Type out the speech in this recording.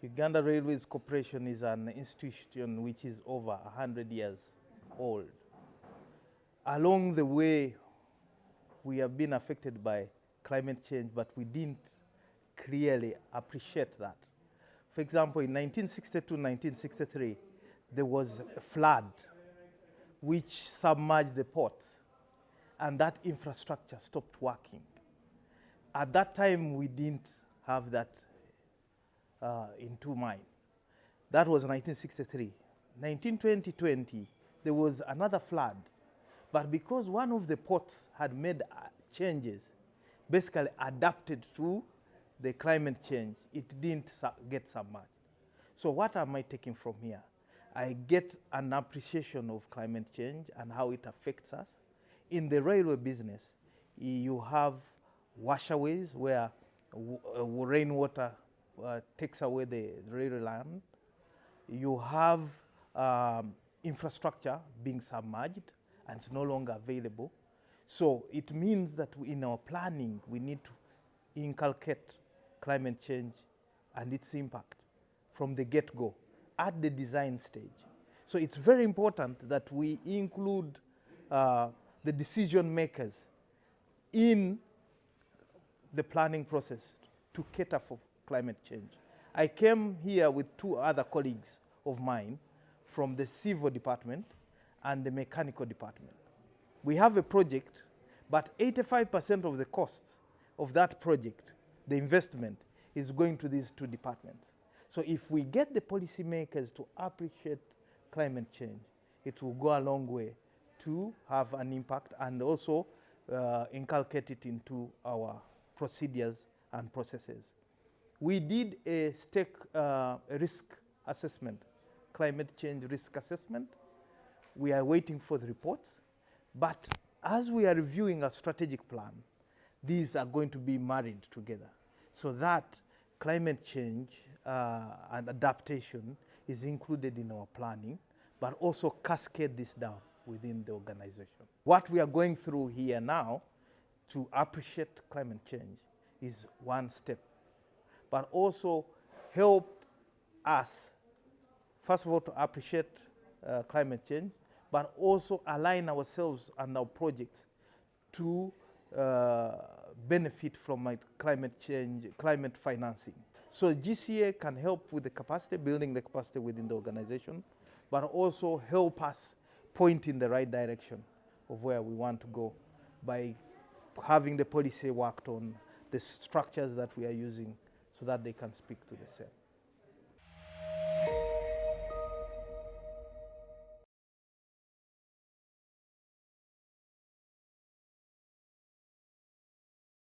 Uganda Railways Corporation is an institution which is over 100 years old. Along the way, we have been affected by climate change, but we didn't clearly appreciate that. For example, in 1962-1963, there was a flood which submerged the port, and that infrastructure stopped working. At that time, we didn't have that into mind. That was 1963. 1920, there was another flood, but because one of the ports had made changes, basically adapted to the climate change, it didn't get submerged. So what am I taking from here? I get an appreciation of climate change and how it affects us. In the railway business, you have washaways where rainwater takes away the railway line. You have infrastructure being submerged and it's no longer available. So it means that in our planning, we need to inculcate climate change and its impact from the get-go at the design stage. So it's very important that we include the decision makers in the planning process to cater for climate change. I came here with two other colleagues of mine from the civil department and the mechanical department. We have a project, but 85% of the costs of that project, the investment, is going to these two departments. So if we get the policymakers to appreciate climate change, it will go a long way to have an impact and also inculcate it into our procedures and processes. We did a risk assessment, climate change risk assessment. We are waiting for the reports, but as we are reviewing a strategic plan, these are going to be married together so that climate change and adaptation is included in our planning, but also cascade this down within the organization. What we are going through here now to appreciate climate change is one step, but also help us, first of all, to appreciate climate change, but also align ourselves and our projects to benefit from climate change, climate financing. So GCA can help with the capacity, building the capacity within the organization, but also help us point in the right direction of where we want to go by having the policy worked on, the structures that we are using so that they can speak to the same.